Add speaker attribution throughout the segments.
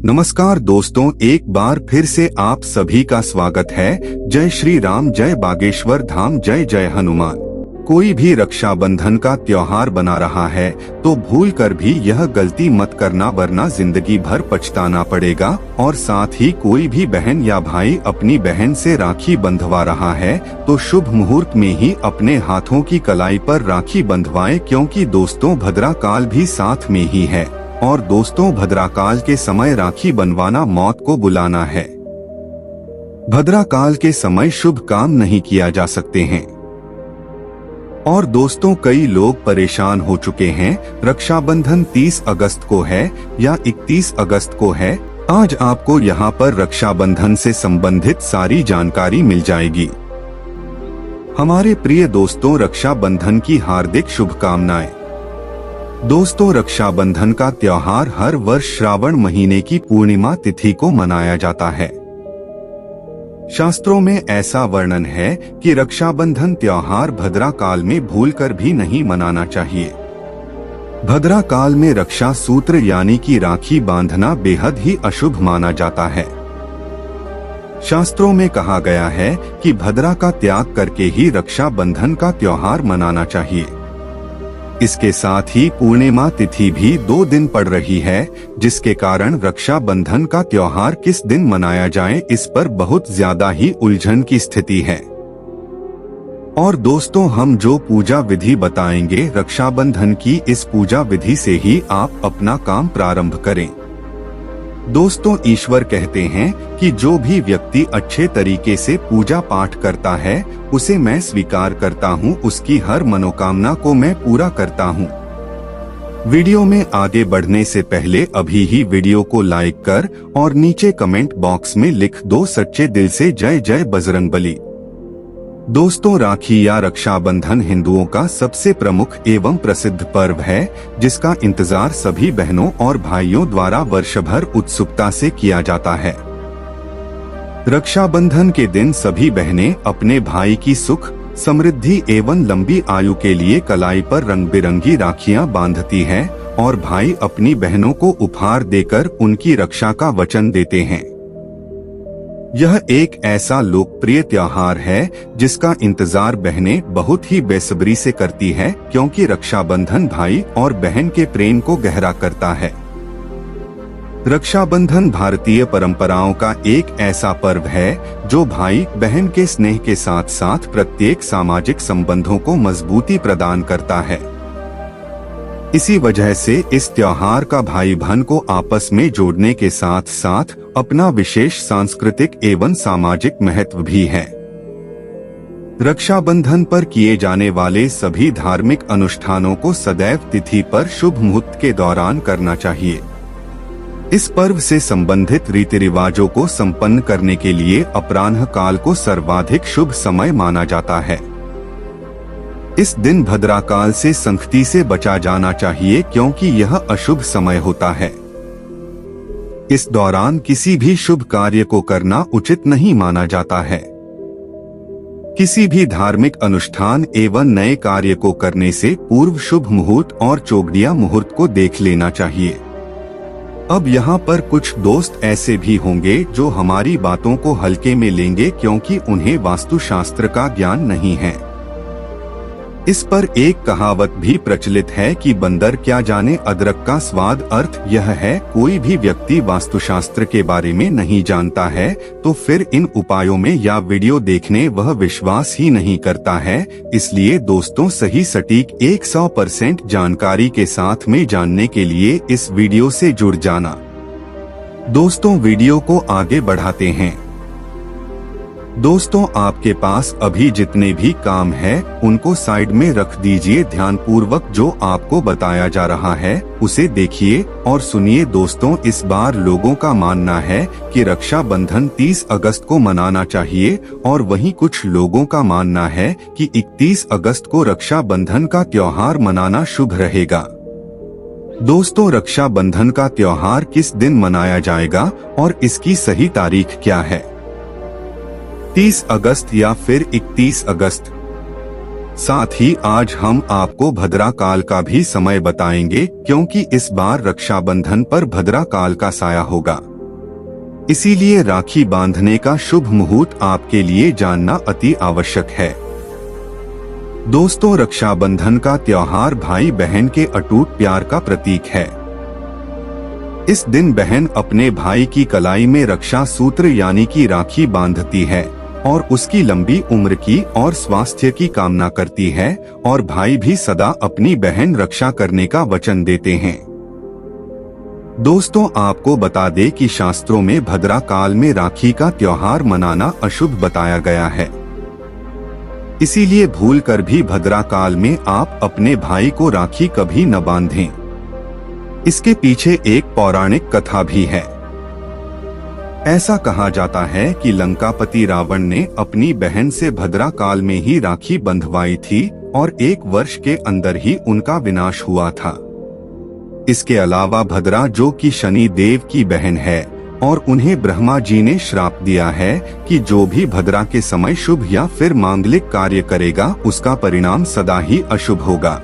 Speaker 1: नमस्कार दोस्तों, एक बार फिर से आप सभी का स्वागत है। जय श्री राम, जय बागेश्वर धाम, जय जय हनुमान। कोई भी रक्षाबंधन का त्योहार बना रहा है तो भूल कर भी यह गलती मत करना, वरना जिंदगी भर पछताना पड़ेगा। और साथ ही कोई भी बहन या भाई अपनी बहन से राखी बंधवा रहा है तो शुभ मुहूर्त में ही अपने हाथों की कलाई पर राखी बंधवाएं, क्योंकि दोस्तों भद्रा काल भी साथ में ही है। और दोस्तों भद्रा काल के समय राखी बनवाना मौत को बुलाना है। भद्रा काल के समय शुभ काम नहीं किया जा सकते हैं। और दोस्तों कई लोग परेशान हो चुके हैं। रक्षाबंधन 30 अगस्त को है या 31 अगस्त को है। आज आपको यहाँ पर रक्षाबंधन से संबंधित सारी जानकारी मिल जाएगी। हमारे प्रिय दोस्तों, रक्षाबंधन की हार्दिक शुभकामनाएं। दोस्तों रक्षाबंधन का त्योहार हर वर्ष श्रावण महीने की पूर्णिमा तिथि को मनाया जाता है। शास्त्रों में ऐसा वर्णन है कि रक्षाबंधन त्योहार भद्रा काल में भूलकर भी नहीं मनाना चाहिए। भद्रा काल में रक्षा सूत्र यानी कि राखी बांधना बेहद ही अशुभ माना जाता है। शास्त्रों में कहा गया है कि भद्रा का त्याग करके ही रक्षाबंधन का त्योहार मनाना चाहिए। इसके साथ ही पूर्णिमा तिथि भी 2 दिन पड़ रही है, जिसके कारण रक्षाबंधन का त्योहार किस दिन मनाया जाए इस पर बहुत ज्यादा ही उलझन की स्थिति है। और दोस्तों हम जो पूजा विधि बताएंगे रक्षाबंधन की, इस पूजा विधि से ही आप अपना काम प्रारंभ करें। दोस्तों ईश्वर कहते हैं कि जो भी व्यक्ति अच्छे तरीके से पूजा पाठ करता है उसे मैं स्वीकार करता हूँ, उसकी हर मनोकामना को मैं पूरा करता हूँ। वीडियो में आगे बढ़ने से पहले अभी ही वीडियो को लाइक कर और नीचे कमेंट बॉक्स में लिख दो सच्चे दिल से जय जय बजरंगबली। दोस्तों राखी या रक्षाबंधन हिंदुओं का सबसे प्रमुख एवं प्रसिद्ध पर्व है, जिसका इंतजार सभी बहनों और भाइयों द्वारा वर्षभर उत्सुकता से किया जाता है। रक्षाबंधन के दिन सभी बहनें अपने भाई की सुख, समृद्धि एवं लंबी आयु के लिए कलाई पर रंग बिरंगी राखियां बांधती हैं और भाई अपनी बहनों को उपहार देकर उनकी रक्षा का वचन देते हैं। यह एक ऐसा लोकप्रिय त्योहार है जिसका इंतजार बहनें बहुत ही बेसब्री से करती है, क्योंकि रक्षाबंधन भाई और बहन के प्रेम को गहरा करता है। रक्षाबंधन भारतीय परंपराओं का एक ऐसा पर्व है जो भाई बहन के स्नेह के साथ साथ प्रत्येक सामाजिक संबंधों को मजबूती प्रदान करता है। इसी वजह से इस त्योहार का भाई बहन को आपस में जोड़ने के साथ साथ अपना विशेष सांस्कृतिक एवं सामाजिक महत्व भी है। रक्षाबंधन पर किए जाने वाले सभी धार्मिक अनुष्ठानों को सदैव तिथि पर शुभ मुहूर्त के दौरान करना चाहिए। इस पर्व से संबंधित रीति रिवाजों को संपन्न करने के लिए अपराह्न काल को सर्वाधिक शुभ समय माना जाता है। इस दिन भद्रा काल से संख्ती से बचा जाना चाहिए, क्योंकि यह अशुभ समय होता है। इस दौरान किसी भी शुभ कार्य को करना उचित नहीं माना जाता है। किसी भी धार्मिक अनुष्ठान एवं नए कार्य को करने से पूर्व शुभ मुहूर्त और चौगडिया मुहूर्त को देख लेना चाहिए। अब यहाँ पर कुछ दोस्त ऐसे भी होंगे जो हमारी बातों को हल्के में लेंगे, क्योंकि उन्हें वास्तुशास्त्र का ज्ञान नहीं है। इस पर एक कहावत भी प्रचलित है कि बंदर क्या जाने अदरक का स्वाद। अर्थ यह है, कोई भी व्यक्ति वास्तुशास्त्र के बारे में नहीं जानता है तो फिर इन उपायों में या वीडियो देखने वह विश्वास ही नहीं करता है। इसलिए दोस्तों सही सटीक 100% जानकारी के साथ में जानने के लिए इस वीडियो से जुड़ जाना। दोस्तों वीडियो को आगे बढ़ाते हैं। दोस्तों आपके पास अभी जितने भी काम है उनको साइड में रख दीजिए। ध्यानपूर्वक जो आपको बताया जा रहा है उसे देखिए और सुनिए। दोस्तों इस बार लोगों का मानना है कि रक्षाबंधन 30 अगस्त को मनाना चाहिए, और वहीं कुछ लोगों का मानना है कि 31 अगस्त को रक्षाबंधन का त्योहार मनाना शुभ रहेगा। दोस्तों रक्षाबंधन का त्योहार किस दिन मनाया जाएगा और इसकी सही तारीख क्या है? 30 अगस्त या फिर 31 अगस्त? साथ ही आज हम आपको भद्रा काल का भी समय बताएंगे, क्योंकि इस बार रक्षाबंधन पर भद्रा काल का साया होगा। इसीलिए राखी बांधने का शुभ मुहूर्त आपके लिए जानना अति आवश्यक है। दोस्तों, रक्षाबंधन का त्योहार भाई बहन के अटूट प्यार का प्रतीक है। इस दिन बहन अपने भाई की कलाई में रक्षा सूत्र यानी कि राखी बांधती है और उसकी लंबी उम्र की और स्वास्थ्य की कामना करती है, और भाई भी सदा अपनी बहन रक्षा करने का वचन देते हैं। दोस्तों, आपको बता दें कि शास्त्रों में भद्रा काल में राखी का त्योहार मनाना अशुभ बताया गया है। इसीलिए भूलकर भी भद्रा काल में आप अपने भाई को राखी कभी न बांधें। इसके पीछे एक पौराणिक कथा भी है। ऐसा कहा जाता है कि लंकापति रावण ने अपनी बहन से भद्रा काल में ही राखी बंधवाई थी और 1 वर्ष के अंदर ही उनका विनाश हुआ था। इसके अलावा भद्रा, जो कि शनि देव की बहन है, और उन्हें ब्रह्मा जी ने श्राप दिया है कि जो भी भद्रा के समय शुभ या फिर मांगलिक कार्य करेगा उसका परिणाम सदा ही अशुभ होगा।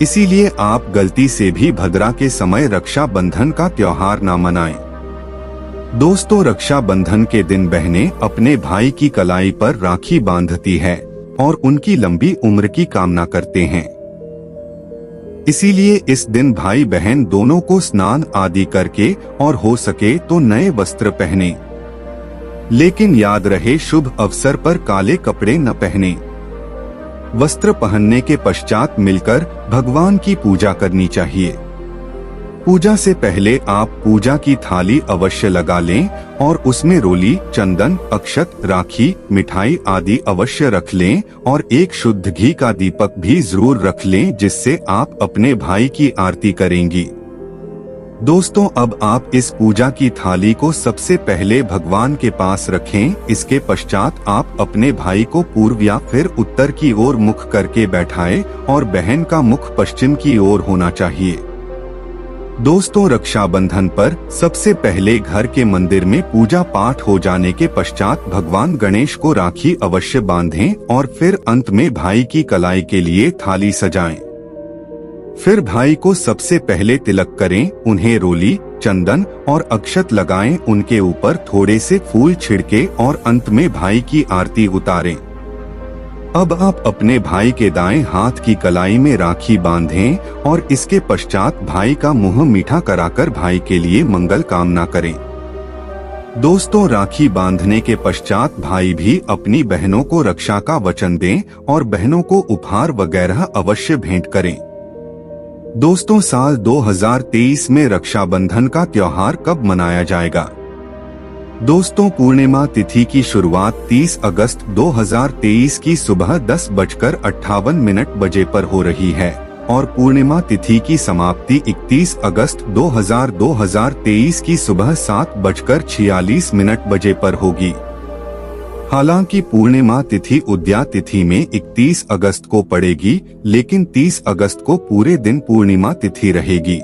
Speaker 1: इसीलिए आप गलती से भी भद्रा के समय रक्षा बंधन का त्योहार न मनाएं। दोस्तों, रक्षा बंधन के दिन बहनें अपने भाई की कलाई पर राखी बांधती है और उनकी लंबी उम्र की कामना करते हैं। इसीलिए इस दिन भाई बहन दोनों को स्नान आदि करके और हो सके तो नए वस्त्र पहने, लेकिन याद रहे शुभ अवसर पर काले कपड़े न पहने। वस्त्र पहनने के पश्चात मिलकर भगवान की पूजा करनी चाहिए। पूजा से पहले आप पूजा की थाली अवश्य लगा लें और उसमें रोली, चंदन, अक्षत, राखी, मिठाई आदि अवश्य रख लें और एक शुद्ध घी का दीपक भी जरूर रख लें, जिससे आप अपने भाई की आरती करेंगी। दोस्तों, अब आप इस पूजा की थाली को सबसे पहले भगवान के पास रखें। इसके पश्चात आप अपने भाई को पूर्व या फिर उत्तर की ओर मुख करके बैठाएं और बहन का मुख पश्चिम की ओर होना चाहिए। दोस्तों, रक्षाबंधन पर सबसे पहले घर के मंदिर में पूजा पाठ हो जाने के पश्चात भगवान गणेश को राखी अवश्य बांधें और फिर अंत में भाई की कलाई के लिए थाली सजाएं। फिर भाई को सबसे पहले तिलक करें, उन्हें रोली, चंदन और अक्षत लगाएं, उनके ऊपर थोड़े से फूल छिड़के और अंत में भाई की आरती उतारें। अब आप अपने भाई के दाएं हाथ की कलाई में राखी बांधें और इसके पश्चात भाई का मुंह मीठा कराकर भाई के लिए मंगल कामना करें। दोस्तों, राखी बांधने के पश्चात भाई भी अपनी बहनों को रक्षा का वचन दें और बहनों को उपहार वगैरह अवश्य भेंट करें। दोस्तों, साल 2023 में रक्षाबंधन का त्योहार कब मनाया जाएगा? दोस्तों, पूर्णिमा तिथि की शुरुआत 30 अगस्त 2023 की सुबह 10:58 बजे पर हो रही है और पूर्णिमा तिथि की समाप्ति 31 अगस्त 2023 की सुबह 7:46 बजे पर होगी। हालांकि पूर्णिमा तिथि उद्या तिथि में 31 अगस्त को पड़ेगी, लेकिन 30 अगस्त को पूरे दिन पूर्णिमा तिथि रहेगी।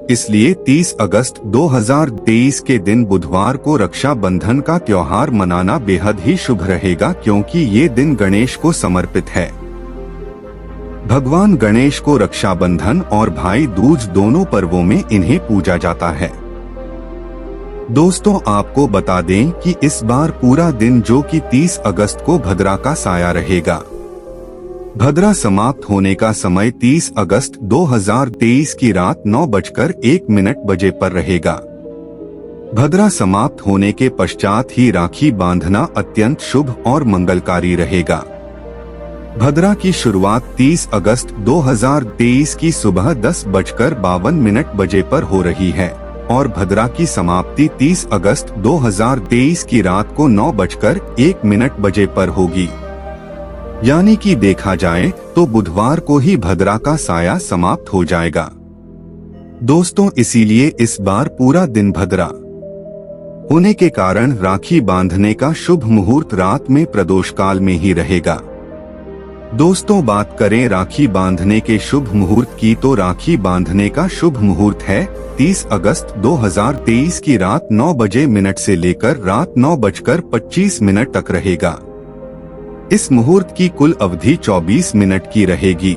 Speaker 1: इसलिए 30 अगस्त 2023 के दिन बुधवार को रक्षा बंधन का त्योहार मनाना बेहद ही शुभ रहेगा, क्योंकि ये दिन गणेश को समर्पित है। भगवान गणेश को रक्षाबंधन और भाई दूज दोनों पर्वों में इन्हें पूजा जाता है। दोस्तों, आपको बता दें कि इस बार पूरा दिन, जो कि 30 अगस्त को भद्रा का साया रहेगा। भद्रा समाप्त होने का समय 30 अगस्त 2023 की रात 9:01 बजे पर रहेगा। भद्रा समाप्त होने के पश्चात ही राखी बांधना अत्यंत शुभ और मंगलकारी रहेगा। भद्रा की शुरुआत 30 अगस्त 2023 की सुबह 10:52 बजे पर हो रही है और भद्रा की समाप्ति 30 अगस्त 2023 की रात को 9:01 बजे पर होगी। यानी कि देखा जाए तो बुधवार को ही भद्रा का साया समाप्त हो जाएगा। दोस्तों, इसीलिए इस बार पूरा दिन भद्रा होने के कारण राखी बांधने का शुभ मुहूर्त रात में प्रदोष काल में ही रहेगा। दोस्तों, बात करें राखी बांधने के शुभ मुहूर्त की, तो राखी बांधने का शुभ मुहूर्त है 30 अगस्त 2023 की रात 9 से लेकर रात 9:25 तक रहेगा। इस मुहूर्त की कुल अवधि 24 मिनट की रहेगी।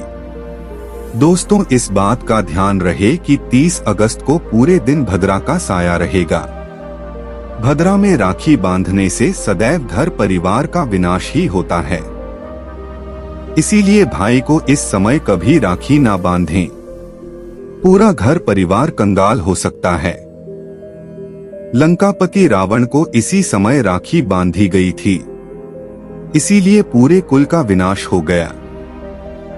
Speaker 1: दोस्तों, इस बात का ध्यान रहे कि 30 अगस्त को पूरे दिन भद्रा का साया रहेगा। भद्रा में राखी बांधने से सदैव घर परिवार का विनाश ही होता है। इसीलिए भाई को इस समय कभी राखी ना बांधें। पूरा घर परिवार कंगाल हो सकता है। लंकापति रावण को इसी समय राखी बांधी गई थी, इसीलिए पूरे कुल का विनाश हो गया।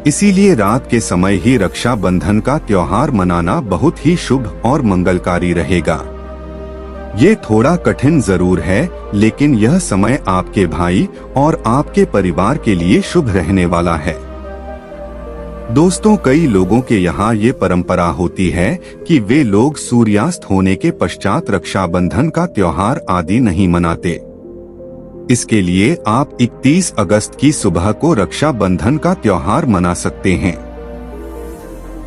Speaker 1: इसीलिए रात के समय ही रक्षा बंधन का त्योहार मनाना बहुत ही शुभ और मंगलकारी रहेगा। ये थोड़ा कठिन जरूर है, लेकिन यह समय आपके भाई और आपके परिवार के लिए शुभ रहने वाला है। दोस्तों, कई लोगों के यहाँ ये परंपरा होती है कि वे लोग सूर्यास्त होने के पश्चात रक्षाबंधन का त्योहार आदि नहीं मनाते। इसके लिए आप 31 अगस्त की सुबह को रक्षाबंधन का त्योहार मना सकते हैं।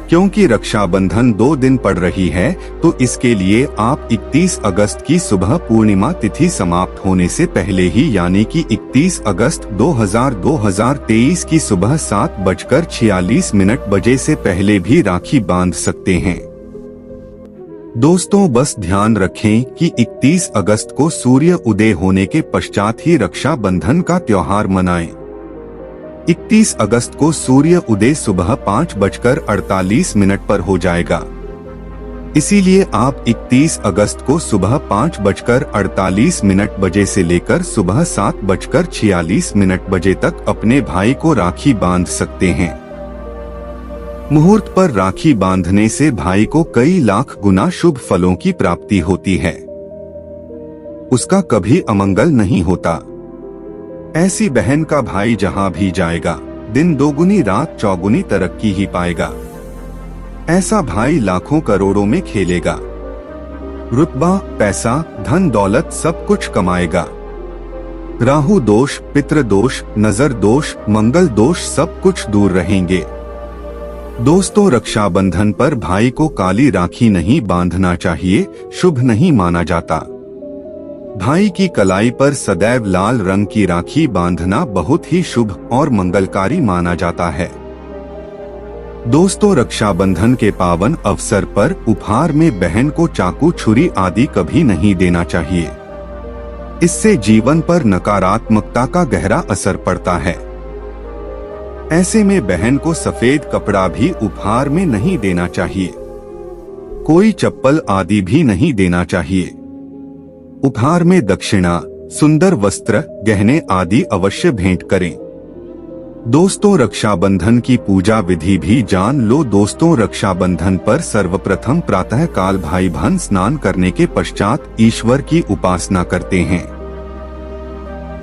Speaker 1: क्योंकि रक्षाबंधन 2 दिन पड़ रही है, तो इसके लिए आप 31 अगस्त की सुबह पूर्णिमा तिथि समाप्त होने से पहले ही यानी कि 31 अगस्त 2023 की सुबह 7:46 बजे से पहले भी राखी बांध सकते हैं। दोस्तों, बस ध्यान रखें कि 31 अगस्त को सूर्य उदय होने के पश्चात ही रक्षाबंधन का त्योहार मनाएं। 31 अगस्त को सूर्य उदय सुबह 5:48 पर हो जाएगा। इसीलिए आप 31 अगस्त को सुबह 5:48 बजे से लेकर सुबह 7:46 बजे तक अपने भाई को राखी बांध सकते हैं। मुहूर्त पर राखी बांधने से भाई को कई लाख गुना शुभ फलों की प्राप्ति होती है। उसका कभी अमंगल नहीं होता। ऐसी बहन का भाई जहां भी जाएगा, दिन दोगुनी रात चौगुनी तरक्की ही पाएगा। ऐसा भाई लाखों करोड़ों में खेलेगा। रुतबा, पैसा, धन दौलत सब कुछ कमाएगा। राहु दोष, पितृ दोष, नजर दोष, मंगल दोष सब कुछ दूर रहेंगे। दोस्तों, रक्षाबंधन पर भाई को काली राखी नहीं बांधना चाहिए, शुभ नहीं माना जाता। भाई की कलाई पर सदैव लाल रंग की राखी बांधना बहुत ही शुभ और मंगलकारी माना जाता है। दोस्तों, रक्षाबंधन के पावन अवसर पर उपहार में बहन को चाकू, छुरी आदि कभी नहीं देना चाहिए। इससे जीवन पर नकारात्मकता का गहरा असर पड़ता है। ऐसे में बहन को सफेद कपड़ा भी उपहार में नहीं देना चाहिए। कोई चप्पल आदि भी नहीं देना चाहिए। उपहार में दक्षिणा, सुंदर वस्त्र, गहने आदि अवश्य भेंट करें। दोस्तों, रक्षाबंधन की पूजा विधि भी जान लो। दोस्तों, रक्षाबंधन पर सर्वप्रथम प्रातः काल भाई बहन स्नान करने के पश्चात ईश्वर की उपासना करते हैं।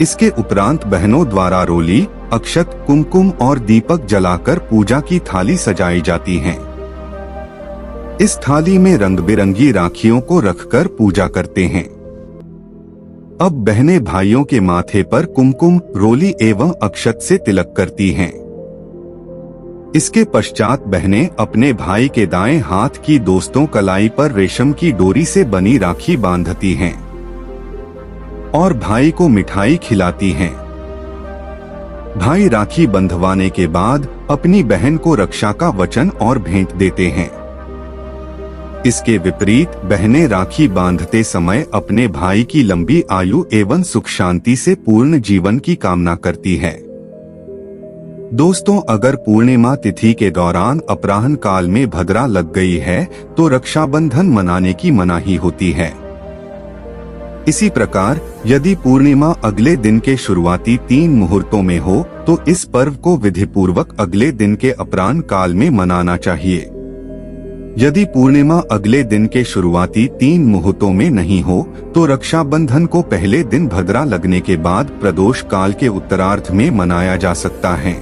Speaker 1: इसके उपरांत बहनों द्वारा रोली, अक्षत, कुमकुम और दीपक जलाकर पूजा की थाली सजाई जाती है। इस थाली में रंग बिरंगी राखियों को रखकर पूजा करते हैं। अब बहनें भाइयों के माथे पर कुमकुम, रोली एवं अक्षत से तिलक करती हैं। इसके पश्चात बहनें अपने भाई के दाएं हाथ की दोस्तों कलाई पर रेशम की डोरी से बनी राखी बांधती हैं और भाई को मिठाई खिलाती हैं। भाई राखी बंधवाने के बाद अपनी बहन को रक्षा का वचन और भेंट देते हैं। इसके विपरीत बहनें राखी बांधते समय अपने भाई की लंबी आयु एवं सुख शांति से पूर्ण जीवन की कामना करती है। दोस्तों, अगर पूर्णिमा तिथि के दौरान अपराह्न काल में भद्रा लग गई है तो रक्षाबंधन मनाने की मनाही होती है। इसी प्रकार यदि पूर्णिमा अगले दिन के शुरुआती 3 मुहूर्तों में हो तो इस पर्व को विधिपूर्वक अगले दिन के अपराह्न काल में मनाना चाहिए। यदि पूर्णिमा अगले दिन के शुरुआती 3 मुहूर्तों में नहीं हो तो रक्षाबंधन को पहले दिन भद्रा लगने के बाद प्रदोष काल के उत्तरार्ध में मनाया जा सकता है।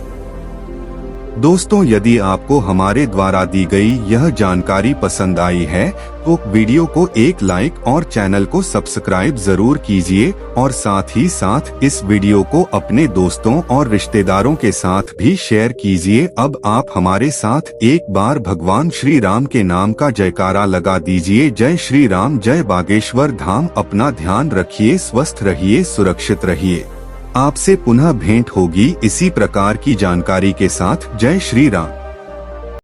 Speaker 1: दोस्तों, यदि आपको हमारे द्वारा दी गई यह जानकारी पसंद आई है तो वीडियो को एक लाइक और चैनल को सब्सक्राइब जरूर कीजिए और साथ ही साथ इस वीडियो को अपने दोस्तों और रिश्तेदारों के साथ भी शेयर कीजिए। अब आप हमारे साथ एक बार भगवान श्री राम के नाम का जयकारा लगा दीजिए। जय श्री राम, जय बागेश्वर धाम। अपना ध्यान रखिए, स्वस्थ रहिए, सुरक्षित रहिए। आपसे पुनः भेंट होगी इसी प्रकार की जानकारी के साथ। जय श्री राम।